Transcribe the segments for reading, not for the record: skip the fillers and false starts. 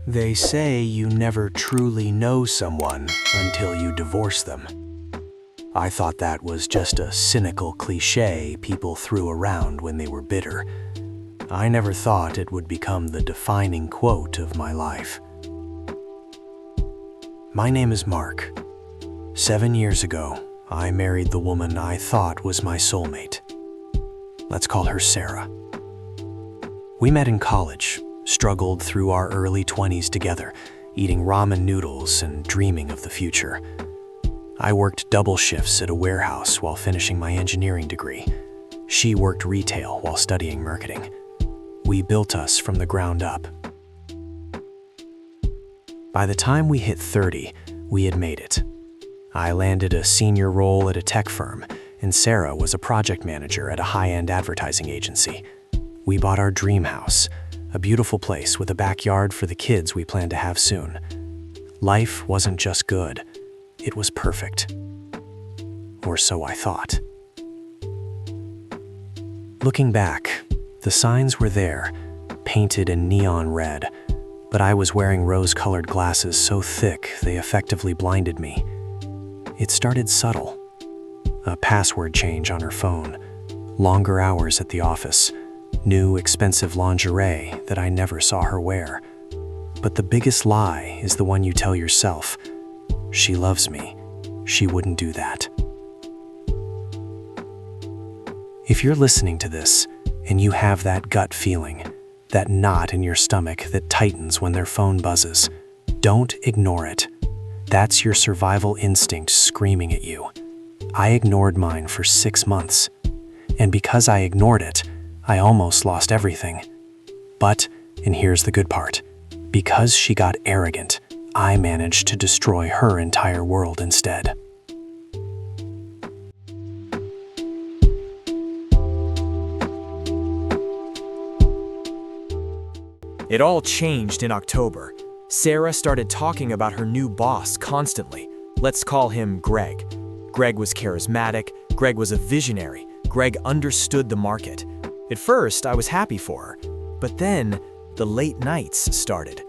They say you never truly know someone until you divorce them. I thought that was just a cynical cliche people threw around when they were bitter. I never thought it would become the defining quote of my life. My name is Mark. 7 years ago, I married the woman I thought was my soulmate. Let's call her Sarah. We met in college, struggled through our early 20s together, eating ramen noodles and dreaming of the future. I worked double shifts at a warehouse while finishing my engineering degree. She worked retail while studying marketing. We built us from the ground up. By the time we hit 30, we had made it. I landed a senior role at a tech firm, and Sarah was a project manager at a high-end advertising agency. We bought our dream house, a beautiful place with a backyard for the kids we planned to have soon. Life wasn't just good, it was perfect. Or so I thought. Looking back, the signs were there, painted in neon red, but I was wearing rose-colored glasses so thick they effectively blinded me. It started subtle. A password change on her phone, longer hours at the office, new expensive lingerie that I never saw her wear. But the biggest lie is the one you tell yourself. She loves me. She wouldn't do that. If you're listening to this and you have that gut feeling, that knot in your stomach that tightens when their phone buzzes, don't ignore it. That's your survival instinct screaming at you. I ignored mine for 6 months. And because I ignored it, I almost lost everything. But, and here's the good part, because she got arrogant, I managed to destroy her entire world instead. It all changed in October. Sarah started talking about her new boss constantly. Let's call him Greg. Greg was charismatic. Greg was a visionary. Greg understood the market. At first, I was happy for her. But then, the late nights started.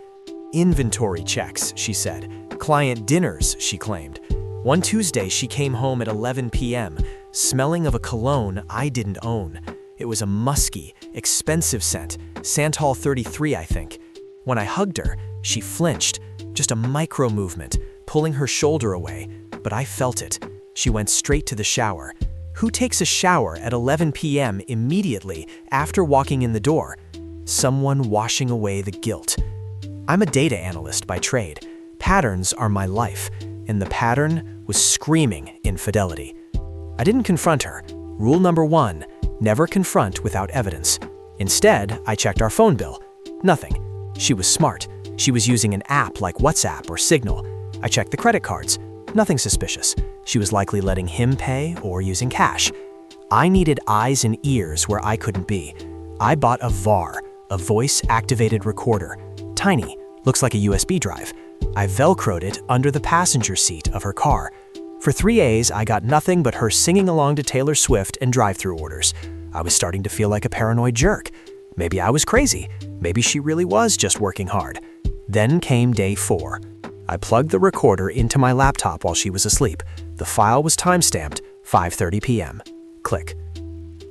Inventory checks, she said. Client dinners, she claimed. One Tuesday, she came home at 11 p.m., smelling of a cologne I didn't own. It was a musky, expensive scent, Santal 33, I think. When I hugged her, she flinched, just a micro movement, pulling her shoulder away, but I felt it. She went straight to the shower. Who takes a shower at 11 p.m. immediately after walking in the door? Someone washing away the guilt. I'm a data analyst by trade. Patterns are my life, and the pattern was screaming infidelity. I didn't confront her. Rule number 1, never confront without evidence. Instead, I checked our phone bill. Nothing. She was smart. She was using an app like WhatsApp or Signal. I checked the credit cards. Nothing suspicious. She was likely letting him pay or using cash. I needed eyes and ears where I couldn't be. I bought a VAR, a voice-activated recorder. Tiny, looks like a USB drive. I Velcroed it under the passenger seat of her car. For 3 A's, I got nothing but her singing along to Taylor Swift and drive-thru orders. I was starting to feel like a paranoid jerk. Maybe I was crazy. Maybe she really was just working hard. Then came day 4. I plugged the recorder into my laptop while she was asleep. The file was timestamped 5:30 p.m. Click.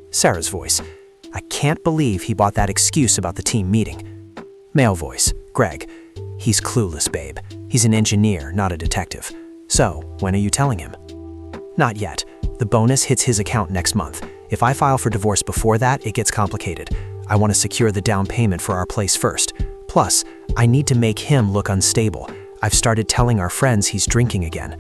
Sarah's voice. I can't believe he bought that excuse about the team meeting. Male voice. Greg. He's clueless, babe. He's an engineer, not a detective. So, when are you telling him? Not yet. The bonus hits his account next month. If I file for divorce before that, it gets complicated. I want to secure the down payment for our place first. Plus, I need to make him look unstable. I've started telling our friends he's drinking again.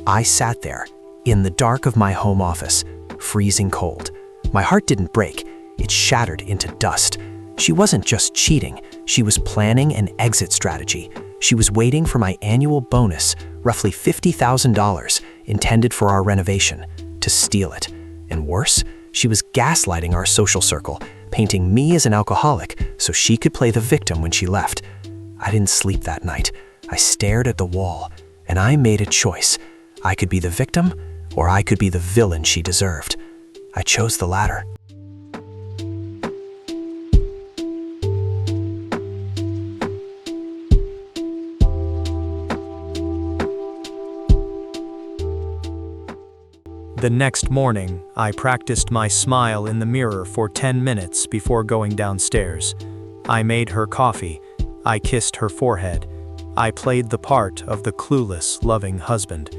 I sat there, in the dark of my home office, freezing cold. My heart didn't break. It shattered into dust. She wasn't just cheating. She was planning an exit strategy. She was waiting for my annual bonus, roughly $50,000, intended for our renovation, to steal it. And worse, she was gaslighting our social circle, painting me as an alcoholic so she could play the victim when she left. I didn't sleep that night. I stared at the wall, and I made a choice. I could be the victim, or I could be the villain she deserved. I chose the latter. The next morning, I practiced my smile in the mirror for 10 minutes before going downstairs. I made her coffee. I kissed her forehead. I played the part of the clueless, loving husband.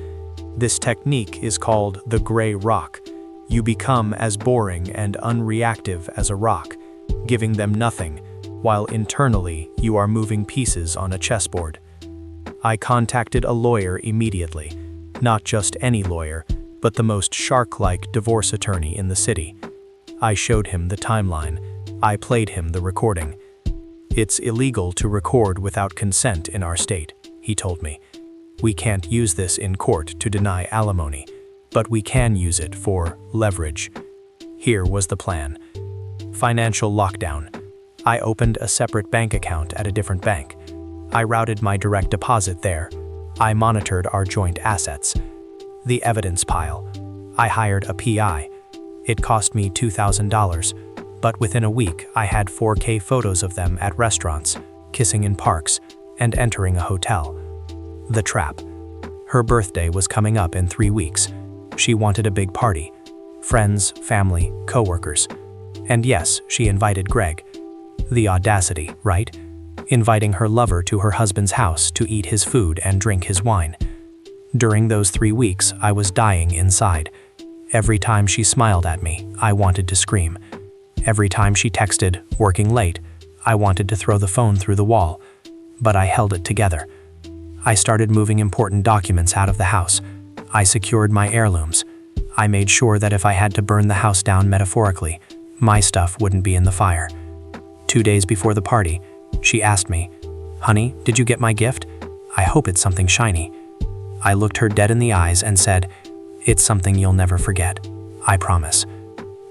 This technique is called the gray rock. You become as boring and unreactive as a rock, giving them nothing, while internally you are moving pieces on a chessboard. I contacted a lawyer immediately, not just any lawyer, but the most shark-like divorce attorney in the city. I showed him the timeline. I played him the recording. "It's illegal to record without consent in our state," he told me. "We can't use this in court to deny alimony, but we can use it for leverage." Here was the plan. Financial lockdown. I opened a separate bank account at a different bank. I routed my direct deposit there. I monitored our joint assets. The evidence pile. I hired a PI. It cost me $2,000, but within a week I had 4K photos of them at restaurants, kissing in parks, and entering a hotel. The trap. Her birthday was coming up in 3 weeks. She wanted a big party. Friends, family, coworkers. And yes, she invited Greg. The audacity, right? Inviting her lover to her husband's house to eat his food and drink his wine. During those 3 weeks, I was dying inside. Every time she smiled at me, I wanted to scream. Every time she texted, "working late," I wanted to throw the phone through the wall. But I held it together. I started moving important documents out of the house. I secured my heirlooms. I made sure that if I had to burn the house down metaphorically, my stuff wouldn't be in the fire. 2 days before the party, she asked me, "Honey, did you get my gift? I hope it's something shiny." I looked her dead in the eyes and said, "It's something you'll never forget. I promise."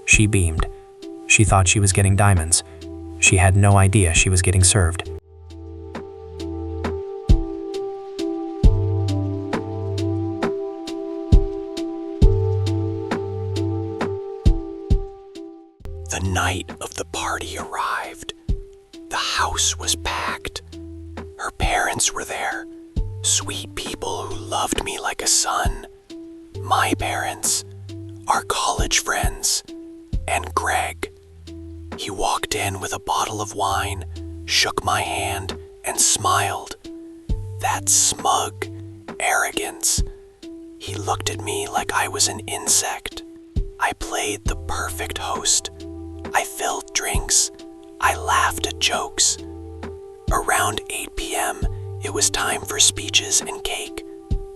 She beamed. She thought she was getting diamonds. She had no idea she was getting served. The night of the party arrived. The house was packed. Her parents were there, sweet people who loved me like a son. My parents, our college friends, and Greg. He walked in with a bottle of wine, shook my hand, and smiled. That smug arrogance. He looked at me like I was an insect. I played the perfect host. I filled drinks. I laughed at jokes. Around 8 p.m., it was time for speeches and cake.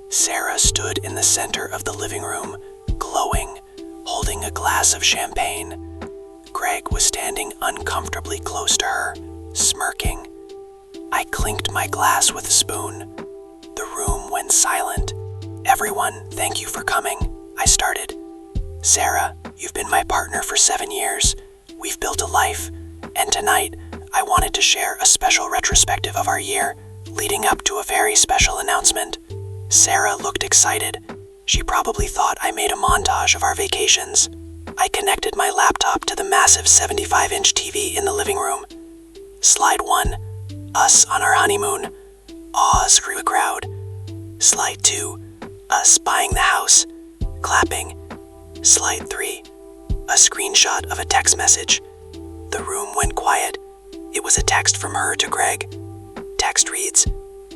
Sarah stood in the center of the living room, glowing, holding a glass of champagne. Greg was standing uncomfortably close to her, smirking. I clinked my glass with a spoon. The room went silent. "Everyone, thank you for coming," I started. "Sarah, you've been my partner for 7 years. We've built a life, and tonight I wanted to share a special retrospective of our year, leading up to a very special announcement." Sarah looked excited. She probably thought I made a montage of our vacations. I connected my laptop to the massive 75-inch TV in the living room. Slide 1, us on our honeymoon. Awes grew a crowd. Slide 2, us buying the house. Clapping. Slide 3, a screenshot of a text message. The room went quiet. It was a text from her to Greg. Text reads,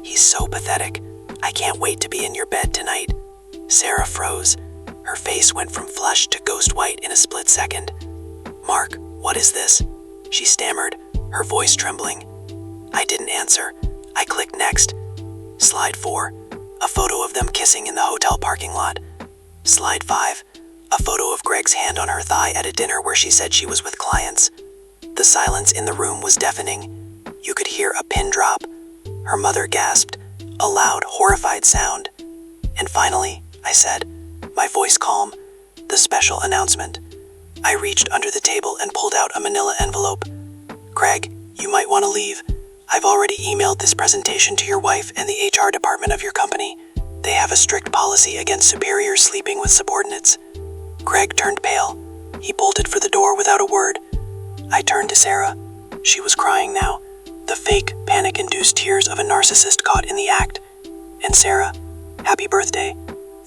"He's so pathetic. I can't wait to be in your bed tonight." Sarah froze. Her face went from flush to ghost white in a split second. "Mark, what is this?" she stammered, her voice trembling. I didn't answer. I clicked next. Slide 4, a photo of them kissing in the hotel parking lot. Slide 5, a photo of Greg's hand on her thigh at a dinner where she said she was with clients. The silence in the room was deafening. You could hear a pin drop. Her mother gasped, a loud, horrified sound. And finally, I said, my voice calm, "The special announcement." I reached under the table and pulled out a manila envelope. "Greg, you might want to leave. I've already emailed this presentation to your wife and the HR department of your company. They have a strict policy against superiors sleeping with subordinates." Greg turned pale. He bolted for the door without a word. I turned to Sarah. She was crying now, the fake, panic-induced tears of a narcissist caught in the act. "And Sarah, happy birthday.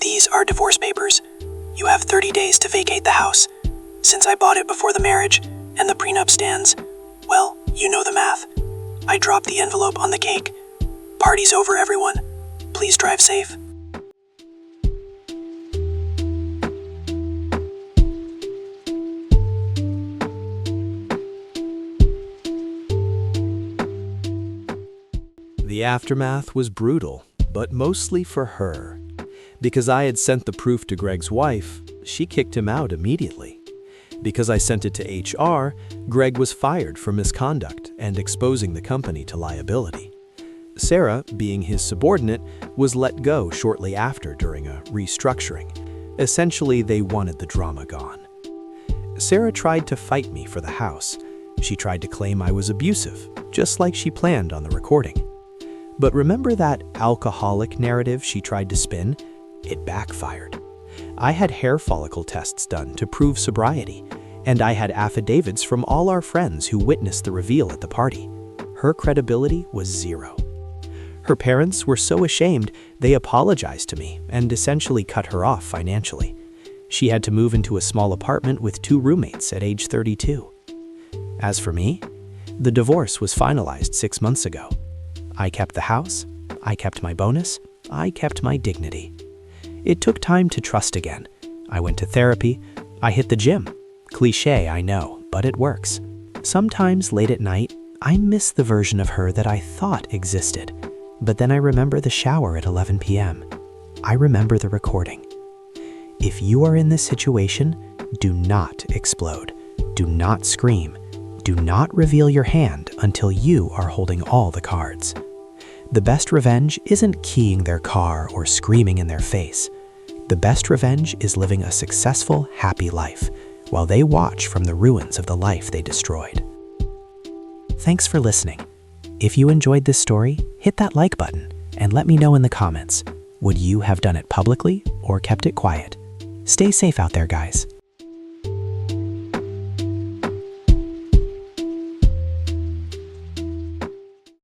These are divorce papers. You have 30 days to vacate the house. Since I bought it before the marriage and the prenup stands, well, you know the math. I dropped the envelope on the cake. Party's over, everyone. Please drive safe. The aftermath was brutal, but mostly for her. Because I had sent the proof to Greg's wife, she kicked him out immediately. Because I sent it to HR, Greg was fired for misconduct and exposing the company to liability. Sarah, being his subordinate, was let go shortly after during a restructuring. Essentially, they wanted the drama gone. Sarah tried to fight me for the house. She tried to claim I was abusive, just like she planned on the recording. But remember that alcoholic narrative she tried to spin? It backfired. I had hair follicle tests done to prove sobriety, and I had affidavits from all our friends who witnessed the reveal at the party. Her credibility was zero. Her parents were so ashamed, they apologized to me and essentially cut her off financially. She had to move into a small apartment with 2 roommates at age 32. As for me, the divorce was finalized 6 months ago. I kept the house, I kept my bonus, I kept my dignity. It took time to trust again. I went to therapy, I hit the gym. Cliché, I know, but it works. Sometimes late at night, I miss the version of her that I thought existed. But then I remember the shower at 11 p.m. I remember the recording. If you are in this situation, do not explode. Do not scream. Do not reveal your hand until you are holding all the cards. The best revenge isn't keying their car or screaming in their face. The best revenge is living a successful, happy life while they watch from the ruins of the life they destroyed. Thanks for listening. If you enjoyed this story, hit that like button and let me know in the comments. Would you have done it publicly or kept it quiet? Stay safe out there, guys.